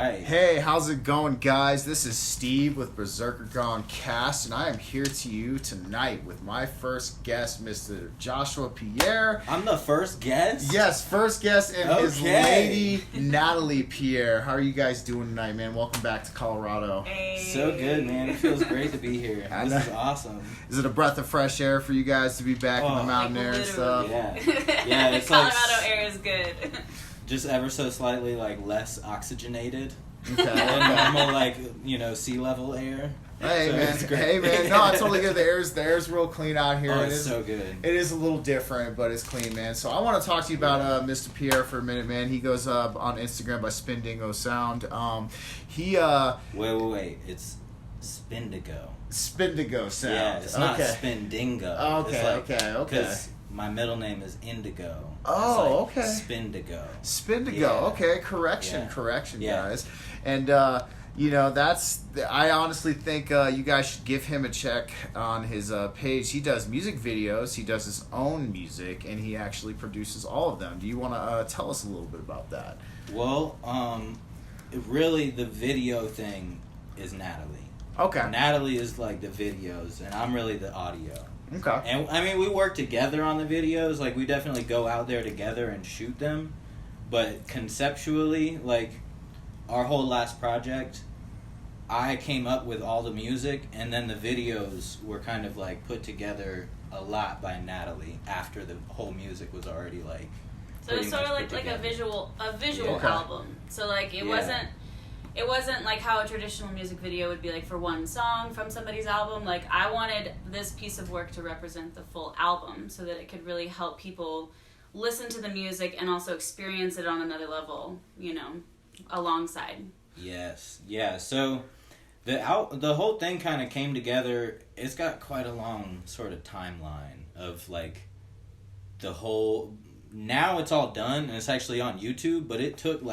right. Hey, how's it going, guys? This is Steve with Berserkergang Cast, and I am here to you tonight with my first guest, Mr. Joshua Pierre. I'm the first guest? Yes, first guest, and his lady, Natalie Pierre. How are you guys doing tonight, man? Welcome back to Colorado. Hey. So good, man. It feels great to be here. This is awesome. Is it a breath of fresh air for you guys to be back in the mountain like air and stuff? Yeah, it's Colorado air is good. Just ever so slightly less oxygenated Okay. than normal sea level air. Hey, So man. it's great. Hey, man. No, I totally get it. The air's real clean out here. Oh, It it's is- so good. It is a little different, but it's clean, man. So I want to talk to you about Mr. Pierre for a minute, man. He goes on Instagram by Spindingo Sound. Wait. It's Spindigo. Spindigo Sound. Yeah, it's not Spindingo. Okay. Because my middle name is Indigo. Oh, It's okay. Spindigo. Spindigo. Yeah. Okay, correction, Yeah. guys. And I honestly think you guys should give him a check on his page. He does music videos. He does his own music, and he actually produces all of them. Do you want to tell us a little bit about that? Well, really the video thing is Natalie. Okay. Natalie is the videos, and I'm really the audio. Okay. And I mean, we work together on the videos. We definitely go out there together and shoot them. But conceptually, our whole last project, I came up with all the music, and then the videos were kind of put together a lot by Natalie after the whole music was already So it's sort of like a visual album. So it wasn't like how a traditional music video would be for one song from somebody's album. I wanted this piece of work to represent the full album so that it could really help people listen to the music and also experience it on another level, alongside. Yes. Yeah. So the whole thing kind of came together. It's got quite a long sort of timeline of the whole. Now it's all done and it's actually on YouTube, but it took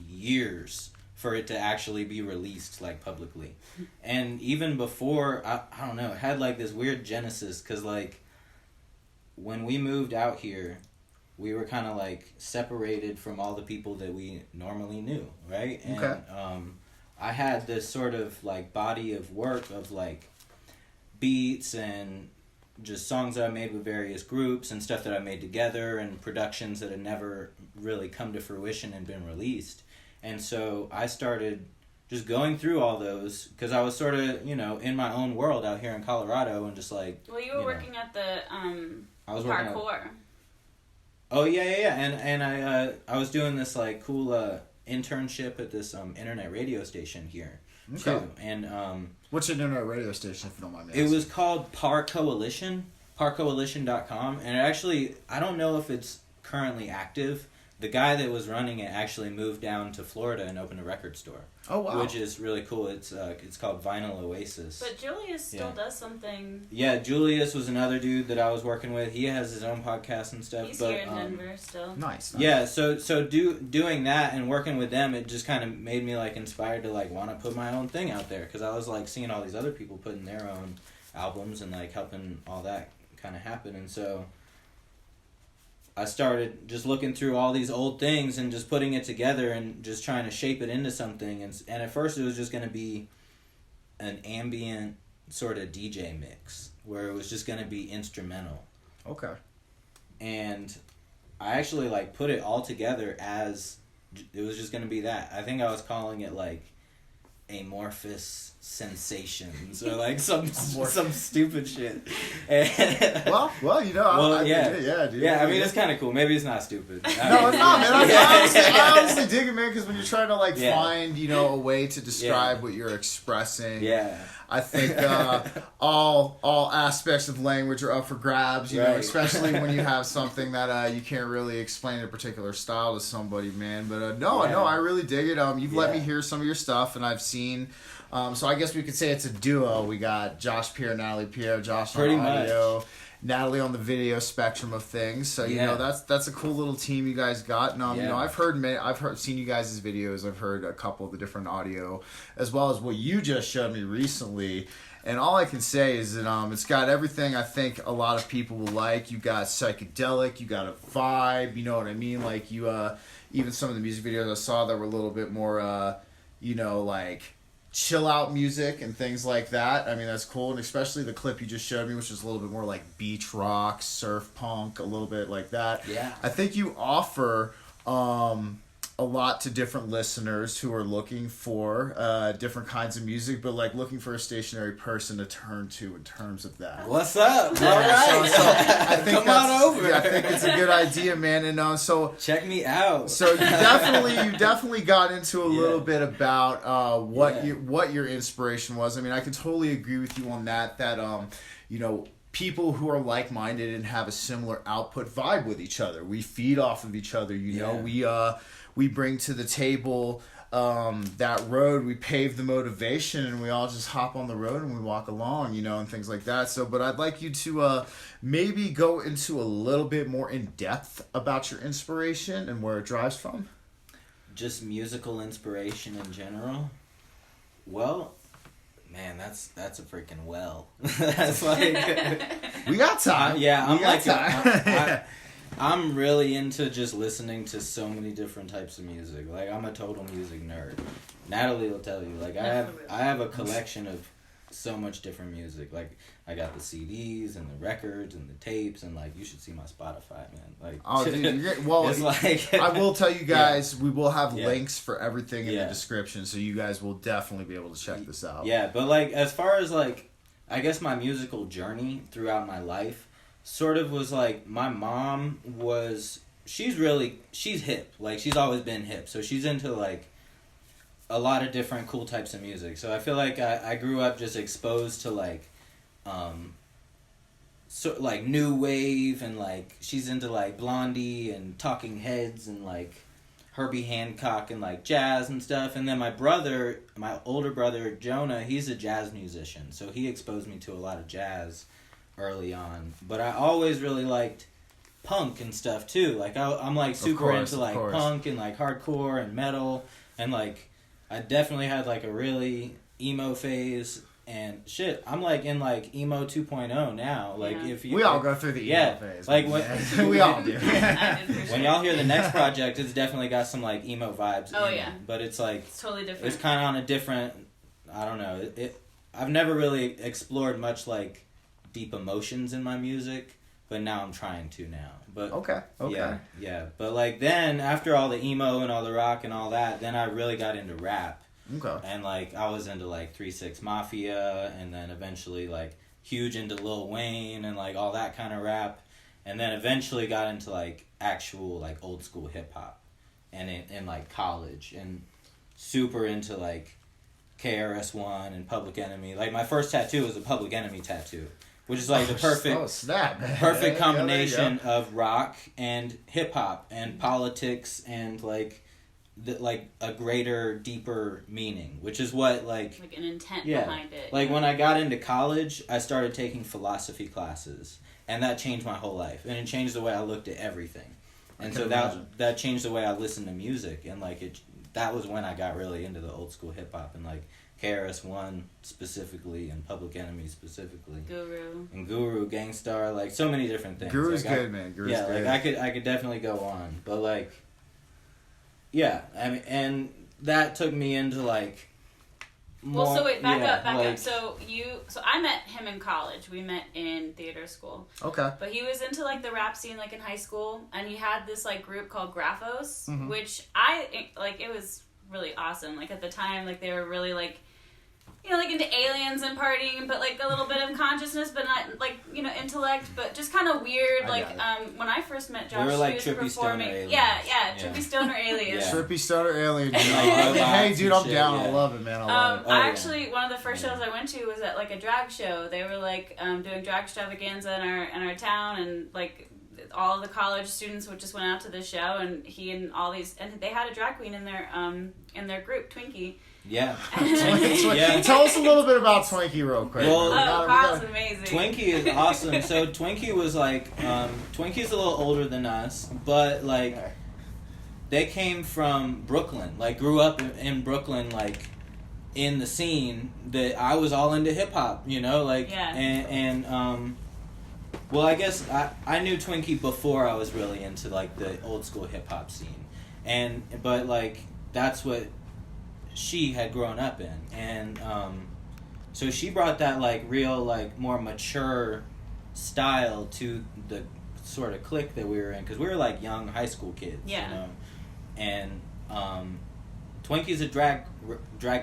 years for it to actually be released publicly. And even before, I don't know, it had this weird genesis because when we moved out here, we were kind of separated from all the people that we normally knew, right? And Okay. I had this sort of body of work of beats and just songs that I made with various groups and stuff that I made together and productions that had never really come to fruition and been released. And so I started just going through all those because I was sort of, in my own world out here in Colorado and just Well, you were working at the I was working parkour. Oh, yeah. And I was doing this cool internship at this internet radio station here too. And What's an internet radio station, if you don't mind me it asking? was called Par Coalition, parcoalition.com, and I don't know if it's currently active. The guy that was running it actually moved down to Florida and opened a record store. Oh, wow. Which is really cool. It's called Vinyl Oasis. But Julius still does something. Yeah, Julius was another dude that I was working with. He has his own podcast and stuff. He's here in Denver still. Nice. Yeah, so doing that and working with them, it just kind of made me inspired to want to put my own thing out there because I was seeing all these other people putting their own albums and helping all that kind of happen, and so I started just looking through all these old things and just putting it together and just trying to shape it into something. And at first it was just going to be an ambient sort of DJ mix where it was just going to be instrumental. Okay. And I actually put it all together as it was just going to be that. I think I was calling it amorphous sensations or some stupid shit. well, yeah, dude. Yeah, I mean it's kind of cool. Maybe it's not stupid. No, it's not, man. I honestly dig it, man, because when you're trying to find a way to describe what you're expressing. Yeah. I think all aspects of language are up for grabs, you know, especially when you have something that you can't really explain in a particular style to somebody, man. But no, I really dig it. You've let me hear some of your stuff, and I've seen. So I guess we could say it's a duo. We got Josh Pierre, Natalie Pierre, Josh on audio, Natalie on the video spectrum of things. So you know that's a cool little team you guys got. And you know, I've seen you guys' videos. I've heard a couple of the different audio, as well as what you just showed me recently. And all I can say is that it's got everything I think a lot of people will like. You got psychedelic, you got a vibe. You know what I mean? Like you, even some of the music videos I saw that were a little bit more like chill out music and things like that. I mean, that's cool. And especially the clip you just showed me, which is a little bit more like beach rock, surf punk, a little bit like that. Yeah. I think you offer a lot to different listeners who are looking for different kinds of music, but like looking for a stationary person to turn to in terms of that. What's up? All right. So I think Come on over. Yeah, I think it's a good idea, man. And so check me out. So you definitely got into a little bit about what your inspiration was. I mean, I can totally agree with you on that. That people who are like-minded and have a similar output vibe with each other. We feed off of each other. We bring to the table that road. We pave the motivation, and we all just hop on the road and we walk along, and things like that. So, but I'd like you to maybe go into a little bit more in depth about your inspiration and where it drives from. Just musical inspiration in general. Well, man, that's a freaking well. That's like we got time. I'm really into just listening to so many different types of music. Like, I'm a total music nerd. Natalie will tell you. Like, I have a collection of so much different music. Like, I got the CDs and the records and the tapes, and like, you should see my Spotify, man. Like, oh, dude, well, it's like I will tell you guys, we will have links for everything in the description, so you guys will definitely be able to check this out. Yeah, but like, as far as like, I guess my musical journey throughout my life sort of was like, my mom she's hip. Like, she's always been hip. So she's into like a lot of different cool types of music. So I feel like I grew up just exposed to like, so like new wave, and like she's into like Blondie and Talking Heads and like Herbie Hancock and like jazz and stuff. And then my older brother Jonah, he's a jazz musician, so he exposed me to a lot of jazz early on. But I always really liked punk and stuff too. Like I'm like super into like punk and like hardcore and metal, and like I definitely had like a really emo phase and shit. I'm like in like emo 2.0 now. Like if you, we all go through the emo phase. Like when we all do. When y'all hear the next project, it's definitely got some like emo vibes. Oh yeah. But it's like it's totally different. It's kind of on a different. I don't know. I've never really explored much like deep emotions in my music, but now I'm trying to now. But okay. Yeah. But like then after all the emo and all the rock and all that, then I really got into rap. Okay. And like I was into like 3-6 Mafia, and then eventually like huge into Lil Wayne and like all that kind of rap, and then eventually got into like actual like old school hip hop, and in like college, and super into like KRS-One and Public Enemy. Like my first tattoo was a Public Enemy tattoo, which is like the perfect combination of rock and hip hop and politics and like a greater, deeper meaning, which is what like an intent behind it. Like when I got into college, I started taking philosophy classes, and that changed my whole life, and it changed the way I looked at everything, and so that changed the way I listened to music, and like that was when I got really into the old school hip hop and like KRS-One specifically and Public Enemy specifically. Guru, Gangstar, like so many different things. Guru's like, good, man. Guru's good. Like I could definitely go on, but like, yeah, I mean, and that took me into like. More, well, so wait, back up. So I met him in college. We met in theater school. Okay. But he was into like the rap scene, like in high school, and he had this like group called Graphos, which it was really awesome. Like at the time, like they were really like, like into aliens and partying, but like a little bit of consciousness, but not like, intellect, but just kind of weird. When I first met Josh, we were like he was trippy performing. Stoner aliens. Yeah, trippy stoner aliens. Yeah. Trippy stoner alien. Hey, dude, I'm down. Yeah. I love it, man. I love it. Actually, one of the first shows I went to was at like a drag show. They were like doing drag extravaganza in our town, and like all of the college students just went out to the show, and he and all these, and they had a drag queen in their group, Twinkie. Yeah. Tell us a little bit about Twinkie real quick. Well, Carl's amazing. Twinkie is awesome. So Twinkie was like, Twinkie's a little older than us, but like, they came from Brooklyn. Like, grew up in Brooklyn, like, in the scene that I was all into hip hop, like, well, I guess I knew Twinkie before I was really into like the old school hip hop scene, but like that's what she had grown up in. And so she brought that like real like more mature style to the sort of clique that we were in, because we were like young high school kids, you know. And Twinkie's a drag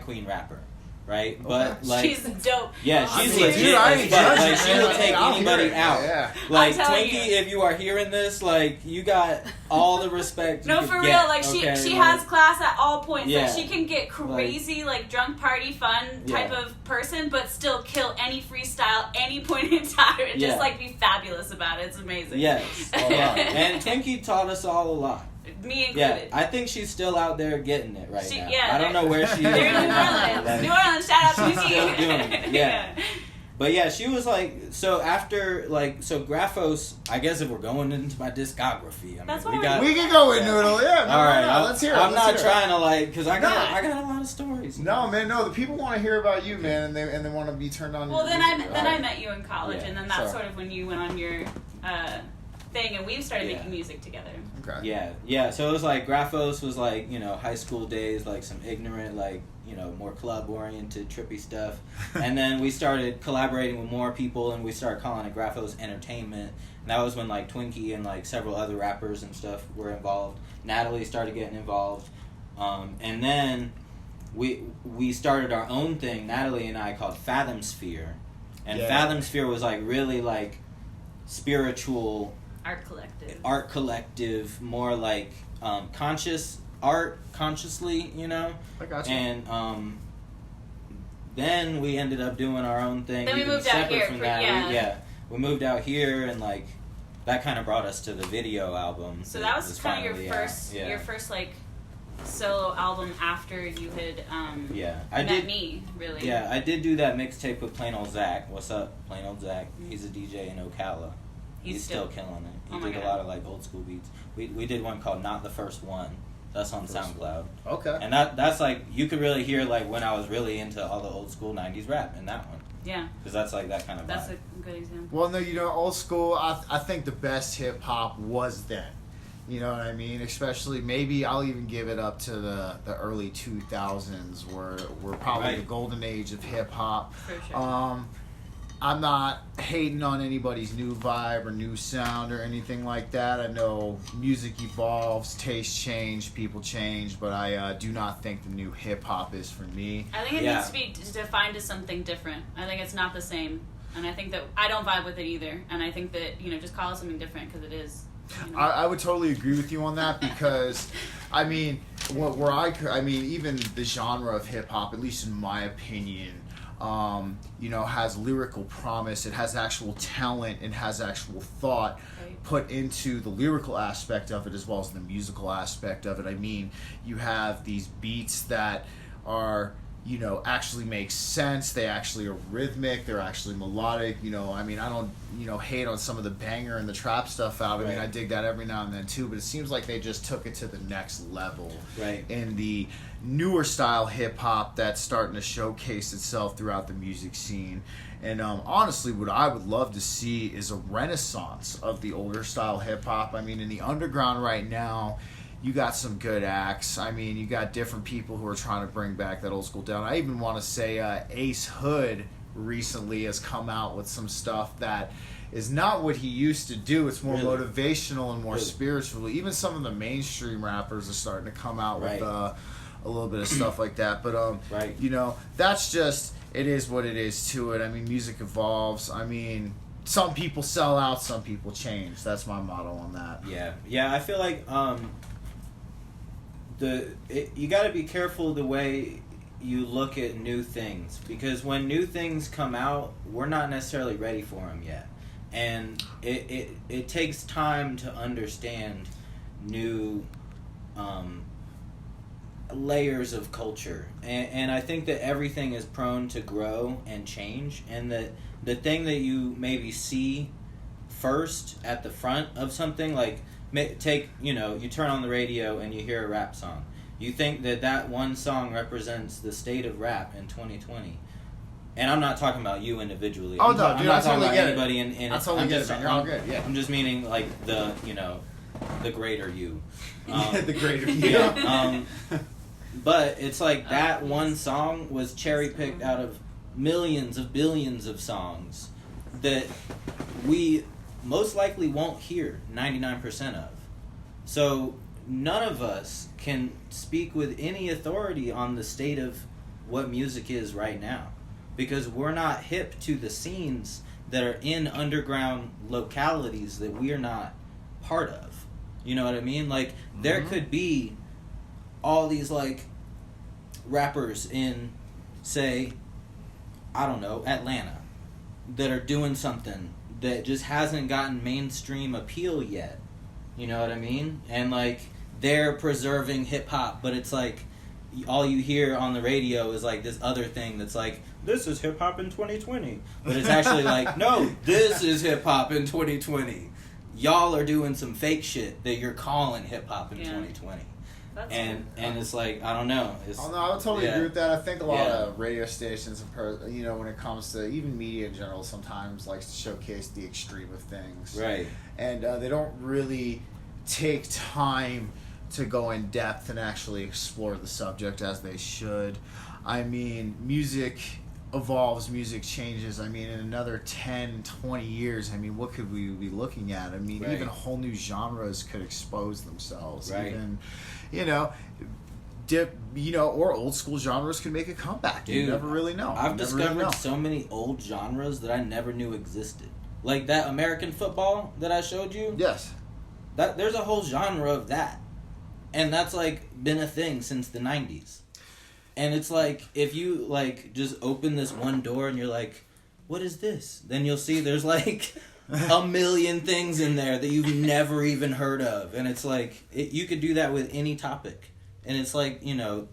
queen rapper, right? But like she's dope. Yeah, she's legit. legit. Dude, I ain't judging, she will take anybody out. Yeah. Like Twinkie, if you are hearing this, like you got all the respect. No, for real. Like she has class at all points. Yeah. Like she can get crazy, like drunk party fun type of person, but still kill any freestyle any point in time and just like be fabulous about it. It's amazing. Yes. And Twinkie taught us all a lot. Me included. Yeah, I think she's still out there getting it now. Yeah, I don't know where she is. They're in New Orleans. New Orleans, shout out to She's still doing it. Yeah. But yeah, she was like, so after, like, so Graphos, I guess if we're going into my discography, I mean, That's we can go into it. Yeah, all right, let's hear it. I'm not trying to, like, because I got a lot of stories. No, man, no, the people want to hear about you, man, and they want to be turned on. Well, then I met you in college, and then that's sort of when you went on your thing, and we started making music together. Okay. Yeah, so it was like, Graphos was like, you know, high school days, like some ignorant, like, you know, more club-oriented, trippy stuff. And then we started collaborating with more people, and we started calling it Graphos Entertainment. And that was when, like, Twinkie and, like, several other rappers and stuff were involved. Natalie started getting involved. And then we started our own thing, Natalie and I, called Fathom Sphere. And Fathom Sphere was, like, really, like, spiritual... Art collective, more like conscious art, consciously, you know. I got you. And then we ended up doing our own thing. Then we moved out here. We moved out here, and like that kind of brought us to the video album. So that was kind of your first like solo album after you had met me, really. Yeah, I did do that mixtape with Plain Old Zach. What's up, Plain Old Zach? He's a DJ in Ocala. He's still killing it. He did a lot of like old school beats. We did one called Not the First One. That's on SoundCloud. Okay. And that's like, you could really hear like when I was really into all the old school 90s rap in that one. Yeah. Because that's like that kind of vibe. That's a good example. Well, no, you know, old school, I think the best hip hop was then. You know what I mean? Especially, maybe I'll even give it up to the early 2000s were probably the golden age of hip hop. For sure. I'm not hating on anybody's new vibe or new sound or anything like that. I know music evolves, tastes change, people change, but I do not think the new hip-hop is for me. I think it needs to be defined as something different. I think it's not the same. And I think that I don't vibe with it either. And I think that, you know, just call it something different because it is. You know. I would totally agree with you on that because, I mean, even the genre of hip-hop, at least in my opinion, you know, has lyrical promise. It has actual talent and has actual thought put into the lyrical aspect of it as well as the musical aspect of it. I mean, you have these beats that are, you know, actually make sense. They actually are rhythmic. They're actually melodic. You know, I mean, I don't, you know, hate on some of the banger and the trap stuff out. I mean, I dig that every now and then too, but it seems like they just took it to the next level. Right. In the newer style hip hop that's starting to showcase itself throughout the music scene. And honestly, what I would love to see is a renaissance of the older style hip hop. I mean, in the underground right now, you got some good acts. I mean, you got different people who are trying to bring back that old school down. I even want to say Ace Hood recently has come out with some stuff that is not what he used to do. It's more motivational and more spiritual. Even some of the mainstream rappers are starting to come out with a little bit of stuff like that. But, you know, that's just, it is what it is to it. I mean, music evolves. I mean, some people sell out, some people change. That's my motto on that. Yeah, I feel like you got to be careful the way you look at new things, because when new things come out, we're not necessarily ready for them yet, and it takes time to understand new layers of culture, and I think that everything is prone to grow and change, and that the thing that you maybe see first at the front of something, like take, you know, you turn on the radio and you hear a rap song, you think that one song represents the state of rap in 2020. And I'm not talking about you individually. Oh, I'm no, dude, not I totally talking get about anybody it. I totally get it, man. You're all good, yeah. I'm just meaning, like, the, you know, the greater you. The greater you. Yeah, But it's like that one song was cherry picked out of millions of billions of songs that we most likely won't hear 99% of. So none of us can speak with any authority on the state of what music is right now, because we're not hip to the scenes that are in underground localities that we are not part of. You know what I mean? Like, there could be all these, like, rappers in, say, I don't know, Atlanta, that are doing something that just hasn't gotten mainstream appeal yet. You know what I mean? And, like, they're preserving hip-hop, but it's like, all you hear on the radio is, like, this other thing that's like, this is hip-hop in 2020. But it's actually like, no, this is hip-hop in 2020. Y'all are doing some fake shit that you're calling hip-hop in 2020. And it's like, I don't know. I would totally agree with that. I think a lot of radio stations, you know, when it comes to even media in general, sometimes likes to showcase the extreme of things. Right. And they don't really take time to go in depth and actually explore the subject as they should. I mean, music evolves, music changes. I mean, in another 10, 20 years, I mean, what could we be looking at? I mean, even whole new genres could expose themselves. Right. Even, or old school genres could make a comeback. Dude, you never really know. I've discovered so many old genres that I never knew existed. Like that American football that I showed you. Yes. There's a whole genre of that. And that's, like, been a thing since the 90s. And it's like, if you, like, just open this one door and you're like, what is this? Then you'll see there's, like, a million things in there that you've never even heard of. And it's like, you could do that with any topic. And it's like, you know,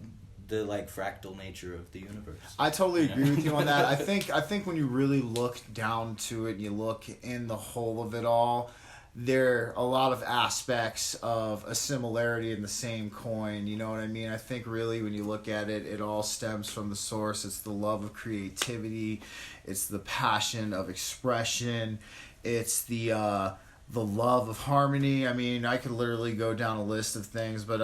the, like, fractal nature of the universe. I totally agree with you on that. I think when you really look down to it and you look in the whole of it all, there are a lot of aspects of a similarity in the same coin, you know what I mean? I think really when you look at it, it all stems from the source. It's the love of creativity, it's the passion of expression, it's the love of harmony. I mean, I could literally go down a list of things, but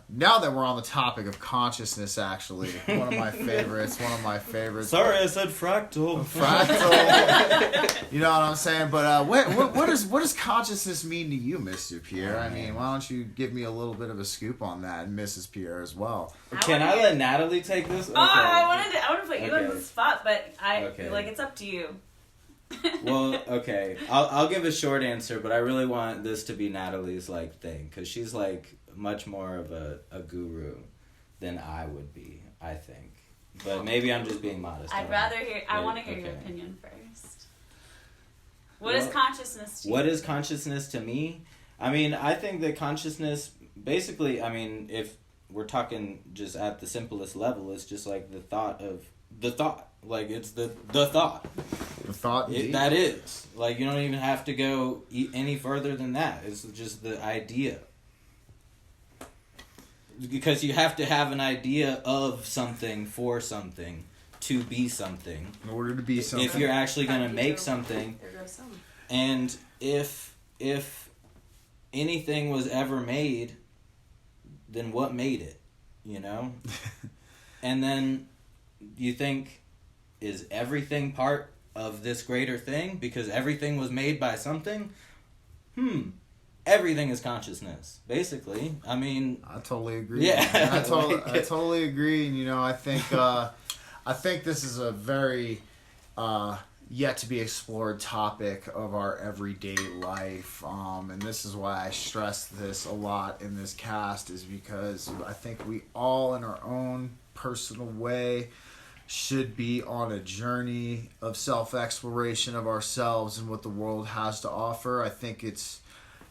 now that we're on the topic of consciousness, actually, one of my favorites. Sorry, I said fractal. You know what I'm saying? But what does consciousness mean to you, Mr. Pierre? I mean, why don't you give me a little bit of a scoop on that, and Mrs. Pierre as well? Can I let Natalie take this? Okay. I wanted to put you on the spot, but it's up to you. Well, okay. I'll give a short answer, but I really want this to be Natalie's, like, thing, because she's, like, much more of a guru than I would be, I think. But maybe I'm just being modest. I want to hear your opinion first. What is consciousness to you? What is consciousness to me? I mean, I think that consciousness, basically, I mean, if we're talking just at the simplest level, it's just, like, the thought. Like, it's the thought. The thought, that is. Like, you don't even have to go any further than that. It's just the idea. Because you have to have an idea of something for something to be something. In order to be something. If you're actually going to make something. And if anything was ever made, then what made it? You know? And then you think, is everything part of this greater thing? Because everything was made by something? Everything is consciousness, basically. I mean, I totally agree. Yeah. I totally agree. And, you know, I think this is a very yet to be explored topic of our everyday life. And this is why I stress this a lot in this cast, is because I think we all, in our own personal way, should be on a journey of self-exploration of ourselves and what the world has to offer. I think it's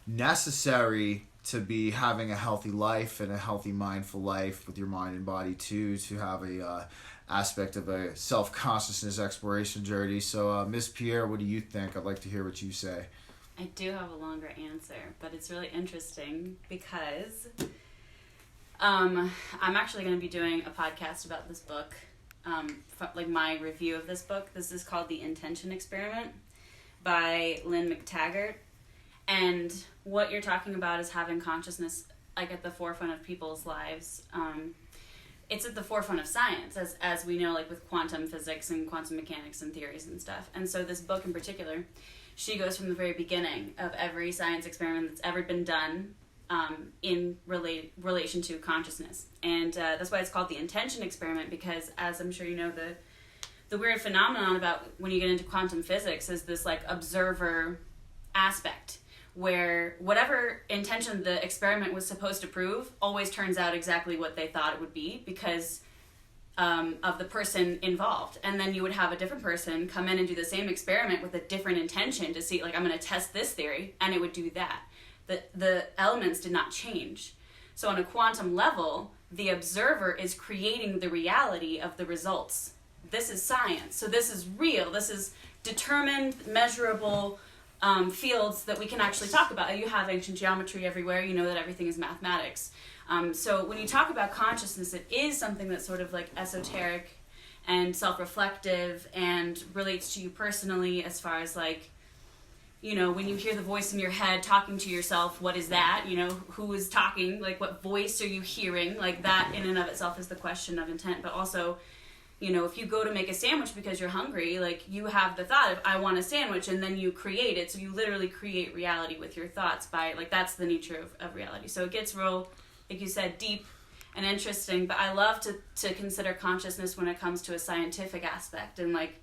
necessary to be having a healthy life and a healthy mindful life with your mind and body too, to have a aspect of a self-consciousness exploration journey. So Miss Pierre, what do you think? I'd like to hear what you say. I do have a longer answer, but it's really interesting because I'm actually going to be doing a podcast about this book. Like my review of this book. This is called The Intention Experiment by Lynn McTaggart. And what you're talking about is having consciousness, like, at the forefront of people's lives. it's at the forefront of science, as we know, like with quantum physics and quantum mechanics and theories and stuff. And so this book in particular, she goes from the very beginning of every science experiment that's ever been done in relation to consciousness. And that's why it's called the intention experiment, because as I'm sure you know, the weird phenomenon about when you get into quantum physics is this like observer aspect, where whatever intention the experiment was supposed to prove always turns out exactly what they thought it would be, because of the person involved. And then you would have a different person come in and do the same experiment with a different intention to see, like, I'm going to test this theory, and it would do that. The elements did not change. So on a quantum level, the observer is creating the reality of the results. This is science. So this is real. This is determined, measurable fields that we can actually talk about. You have ancient geometry everywhere. You know that everything is mathematics. So when you talk about consciousness, it is something that's sort of like esoteric and self-reflective and relates to you personally, as far as like, you know, when you hear the voice in your head talking to yourself, what is that? You know, who is talking? Like, what voice are you hearing? Like, that in and of itself is the question of intent. But also, you know, if you go to make a sandwich because you're hungry, like, you have the thought of, I want a sandwich, and then you create it. So you literally create reality with your thoughts by, like, that's the nature of reality. So it gets real, like you said, deep and interesting. But I love to consider consciousness when it comes to a scientific aspect, and, like,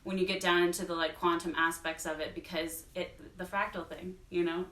when you get down into the, like, quantum aspects of it, because the fractal thing, you know?